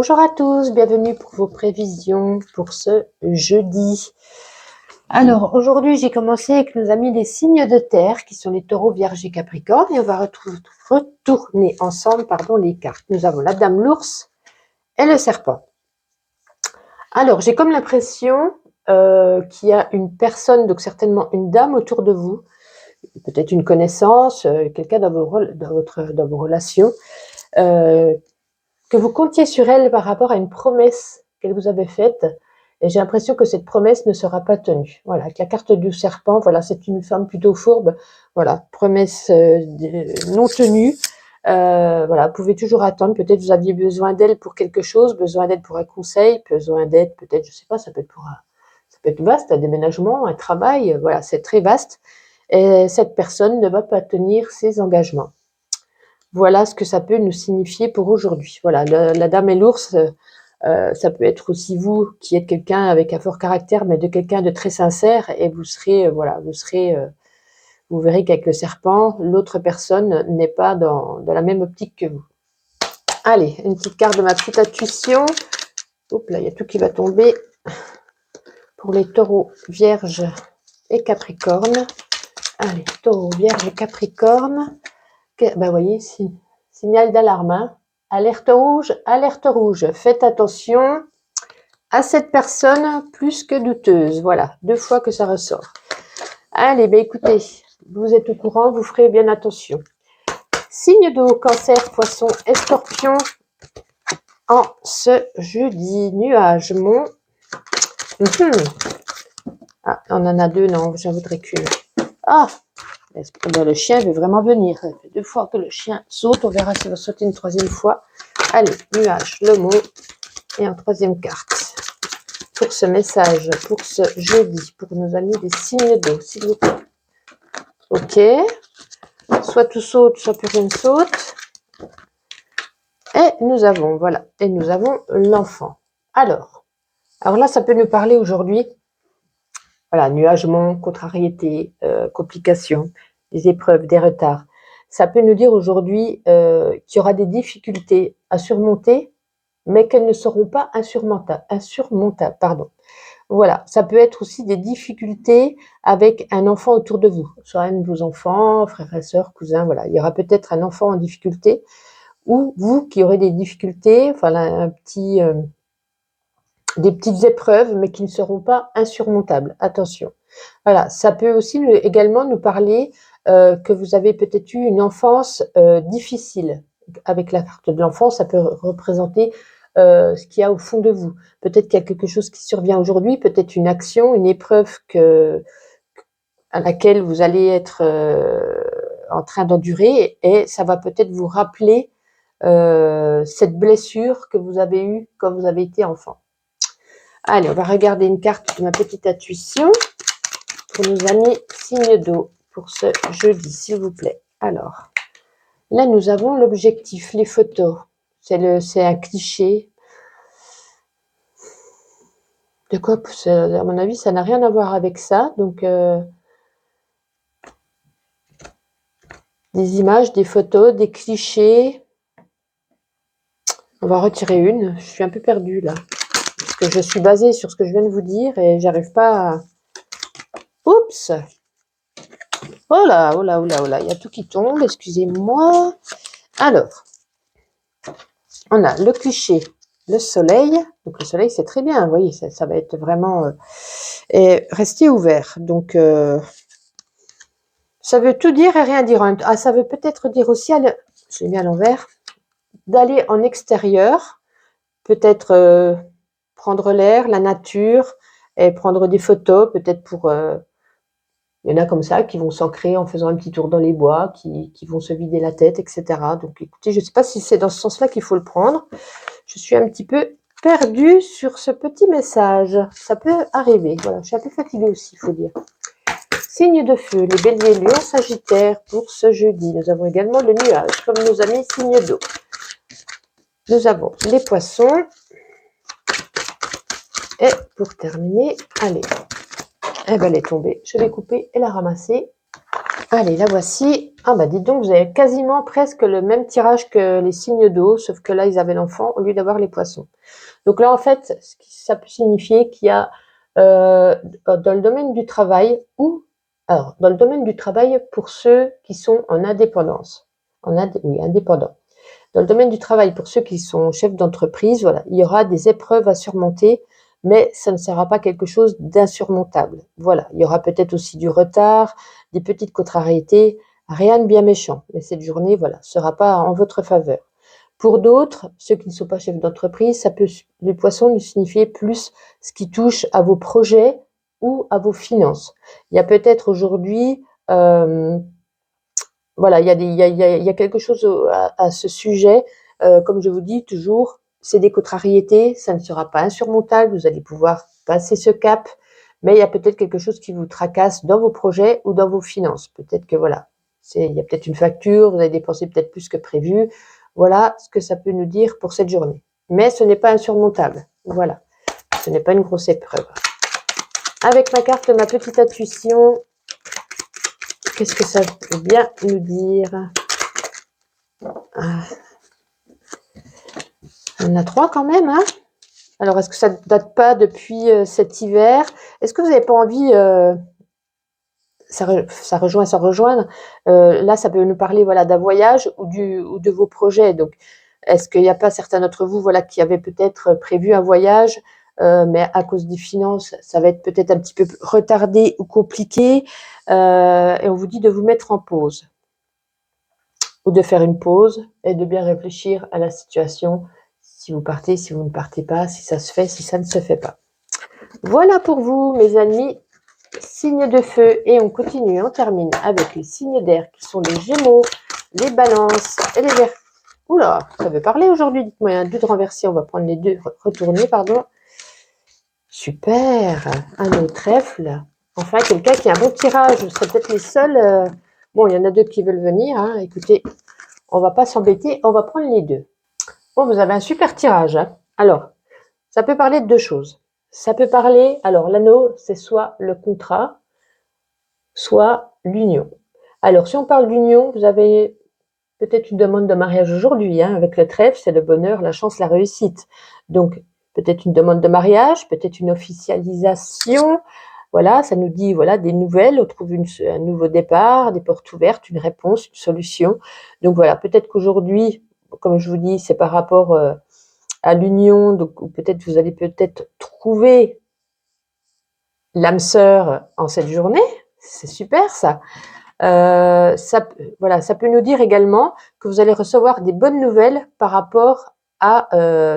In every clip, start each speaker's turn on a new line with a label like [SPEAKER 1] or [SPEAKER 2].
[SPEAKER 1] Bonjour à tous, bienvenue pour vos prévisions pour ce jeudi. Alors aujourd'hui j'ai commencé avec nos amis des signes de terre qui sont les taureaux, vierges et capricornes et on va retourner ensemble les cartes. Nous avons la dame l'ours et le serpent. Alors j'ai comme l'impression qu'il y a une personne, donc certainement une dame autour de vous, peut-être une connaissance, quelqu'un dans vos relations, que vous comptiez sur elle par rapport à une promesse qu'elle vous avait faite. Et j'ai l'impression que cette promesse ne sera pas tenue. Voilà, avec la carte du serpent, voilà, c'est une femme plutôt fourbe. Voilà, promesse non tenue. Voilà, vous pouvez toujours attendre. Peut-être vous aviez besoin d'elle pour quelque chose, besoin d'aide pour un conseil, besoin d'aide, peut-être, je sais pas, ça peut être vaste, un déménagement, un travail. Voilà, c'est très vaste. Et cette personne ne va pas tenir ses engagements. Voilà ce que ça peut nous signifier pour aujourd'hui. Voilà, la dame et l'ours, ça peut être aussi vous qui êtes quelqu'un avec un fort caractère, mais de quelqu'un de très sincère, et vous verrez qu'avec le serpent, l'autre personne n'est pas dans la même optique que vous. Allez, une petite carte de ma petite intuition. Oups, là, il y a tout qui va tomber. Pour les taureaux, vierges et capricornes. Allez, taureaux, vierges et capricornes. Ben, voyez, signal d'alarme, hein. Alerte rouge. Faites attention à cette personne plus que douteuse. Voilà, 2 fois que ça ressort. Allez, ben écoutez, vous êtes au courant, vous ferez bien attention. Signe d'eau, cancer, poisson et scorpion en ce jeudi. Nuage, Ah, on en a 2, non, j'en voudrais qu'une. Ah, le chien veut vraiment venir. Ça fait 2 fois que le chien saute. On verra s'il va sauter une 3e fois. Allez, nuage, le mot. Et en 3e carte. Pour ce message, pour ce jeudi, pour nos amis des signes d'eau, s'il vous plaît. Ok. Soit tout saute, soit plus rien ne saute. Et nous avons l'enfant. Alors là, ça peut nous parler aujourd'hui. Voilà, nuagement, contrariété, complications, des épreuves, des retards. Ça peut nous dire aujourd'hui qu'il y aura des difficultés à surmonter, mais qu'elles ne seront pas insurmontables. Voilà, ça peut être aussi des difficultés avec un enfant autour de vous, soit un de vos enfants, frères et sœurs, cousins, voilà. Il y aura peut-être un enfant en difficulté, ou vous qui aurez des difficultés, des petites épreuves, mais qui ne seront pas insurmontables. Attention. Voilà, ça peut aussi également nous parler que vous avez peut-être eu une enfance difficile. Avec la carte de l'enfant, ça peut représenter ce qu'il y a au fond de vous. Peut-être qu'il y a quelque chose qui survient aujourd'hui, peut-être une action, une épreuve à laquelle vous allez être en train d'endurer, et ça va peut-être vous rappeler cette blessure que vous avez eue quand vous avez été enfant. Allez, on va regarder une carte de ma petite intuition pour nos amis signes d'eau pour ce jeudi, s'il vous plaît. Alors, là, nous avons l'objectif, les photos. C'est un cliché. De quoi, à mon avis, ça n'a rien à voir avec ça. Donc, des images, des photos, des clichés. On va retirer une. Je suis un peu perdue, là. Parce que je suis basée sur ce que je viens de vous dire et j'arrive pas à... Oups! Oh là, il y a tout qui tombe, excusez-moi. Alors, on a le cliché, le soleil. Donc le soleil, c'est très bien, vous voyez, ça va être vraiment... et rester ouvert. Donc, ça veut tout dire et rien dire. Ah, ça veut peut-être dire aussi, je l'ai mis à l'envers, d'aller en extérieur, peut-être prendre l'air, la nature, et prendre des photos, peut-être pour... il y en a comme ça qui vont s'ancrer en faisant un petit tour dans les bois, qui vont se vider la tête, etc. Donc écoutez, je ne sais pas si c'est dans ce sens-là qu'il faut le prendre. Je suis un petit peu perdue sur ce petit message. Ça peut arriver. Voilà, je suis un peu fatiguée aussi, il faut dire. Signe de feu, les béliers, lions, sagittaires pour ce jeudi. Nous avons également le nuage, comme nos amis signes d'eau. Nous avons les poissons. Et pour terminer, allez, elle va les tomber. Je vais couper et la ramasser. Allez, la voici. Ah bah dites donc, vous avez quasiment presque le même tirage que les signes d'eau, sauf que là, ils avaient l'enfant au lieu d'avoir les poissons. Donc là, en fait, ça peut signifier qu'il y a dans le domaine du travail alors, dans le domaine du travail pour ceux qui sont en indépendance, oui, indépendants. Dans le domaine du travail pour ceux qui sont chefs d'entreprise, voilà, il y aura des épreuves à surmonter, mais ça ne sera pas quelque chose d'insurmontable. Voilà, il y aura peut-être aussi du retard, des petites contrariétés, rien de bien méchant. Mais cette journée, voilà, sera pas en votre faveur. Pour d'autres, ceux qui ne sont pas chefs d'entreprise, les poissons nous signifier plus ce qui touche à vos projets ou à vos finances. Il y a peut-être aujourd'hui, voilà, il y a quelque chose à ce sujet. Comme je vous dis toujours, c'est des contrariétés, ça ne sera pas insurmontable, vous allez pouvoir passer ce cap, mais il y a peut-être quelque chose qui vous tracasse dans vos projets ou dans vos finances. Peut-être que voilà, il y a peut-être une facture, vous avez dépensé peut-être plus que prévu. Voilà ce que ça peut nous dire pour cette journée. Mais ce n'est pas insurmontable. Voilà, ce n'est pas une grosse épreuve. Avec ma carte, ma petite intuition, qu'est-ce que ça veut bien nous dire? On a 3 quand même, hein? Alors, est-ce que ça ne date pas depuis cet hiver? Est-ce que vous n'avez pas envie, ça rejoint sans rejoindre, là, ça peut nous parler voilà, d'un voyage ou de vos projets. Donc, est-ce qu'il n'y a pas certains d'entre vous voilà, qui avaient peut-être prévu un voyage, mais à cause des finances, ça va être peut-être un petit peu retardé ou compliqué, et on vous dit de vous mettre en pause ou de faire une pause et de bien réfléchir à la situation, si vous partez, si vous ne partez pas, si ça se fait, si ça ne se fait pas. Voilà pour vous, mes amis, signes de feu. Et on continue, on termine avec les signes d'air qui sont les Gémeaux, les Balances et les Verseaux. Oula, ça veut parler aujourd'hui, dites-moi, il y a un 2 de renversé, on va prendre les 2 retournés, pardon. Super, un autre trèfle. Enfin, quelqu'un qui a un bon tirage, vous serez peut-être les seuls. Bon, il y en a 2 qui veulent venir, hein. Écoutez, on va pas s'embêter, on va prendre les 2. Bon, vous avez un super tirage, hein. Alors, ça peut parler de 2 choses. Ça peut parler, alors l'anneau, c'est soit le contrat, soit l'union. Alors, si on parle d'union, vous avez peut-être une demande de mariage aujourd'hui, hein, avec le trèfle, c'est le bonheur, la chance, la réussite. Donc, peut-être une demande de mariage, peut-être une officialisation. Voilà, ça nous dit voilà des nouvelles, on trouve un nouveau départ, des portes ouvertes, une réponse, une solution. Donc voilà, peut-être qu'aujourd'hui, comme je vous dis, c'est par rapport à l'union, donc peut-être vous allez peut-être trouver l'âme sœur en cette journée. C'est super ça. Voilà, ça peut nous dire également que vous allez recevoir des bonnes nouvelles par rapport à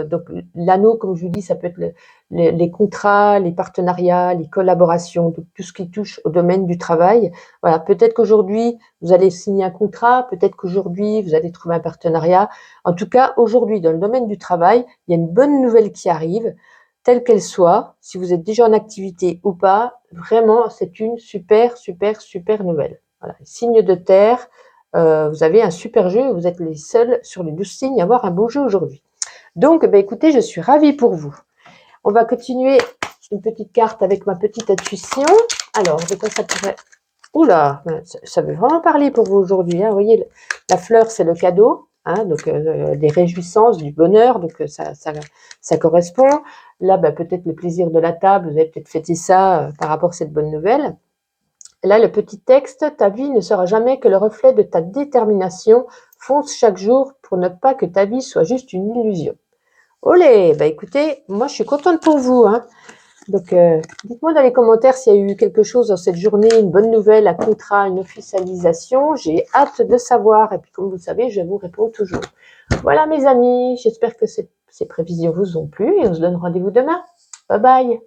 [SPEAKER 1] donc l'anneau, comme je vous dis, ça peut être les contrats, les partenariats, les collaborations, donc tout ce qui touche au domaine du travail. Voilà, peut-être qu'aujourd'hui vous allez signer un contrat, peut-être qu'aujourd'hui vous allez trouver un partenariat. En tout cas, aujourd'hui, dans le domaine du travail, il y a une bonne nouvelle qui arrive, telle qu'elle soit, si vous êtes déjà en activité ou pas, vraiment, c'est une super, super, super nouvelle. Voilà, signe de terre, vous avez un super jeu, vous êtes les seuls sur les 12 signes à avoir un beau jeu aujourd'hui. Donc, écoutez, je suis ravie pour vous. On va continuer une petite carte avec ma petite intuition. Alors, de quoi ça pourrait... Oula, ça veut vraiment parler pour vous aujourd'hui. Hein. Vous voyez, la fleur, c'est le cadeau, hein, donc des réjouissances, du bonheur, donc ça correspond. Là, peut-être le plaisir de la table, vous avez peut-être fêté ça par rapport à cette bonne nouvelle. Là, le petit texte, ta vie ne sera jamais que le reflet de ta détermination. Fonce chaque jour pour ne pas que ta vie soit juste une illusion. Olé, écoutez, moi je suis contente pour vous. Hein. Donc, dites-moi dans les commentaires s'il y a eu quelque chose dans cette journée, une bonne nouvelle, un contrat, une officialisation. J'ai hâte de savoir. Et puis, comme vous le savez, je vous réponds toujours. Voilà mes amis, j'espère que ces prévisions vous ont plu et on se donne rendez-vous demain. Bye bye.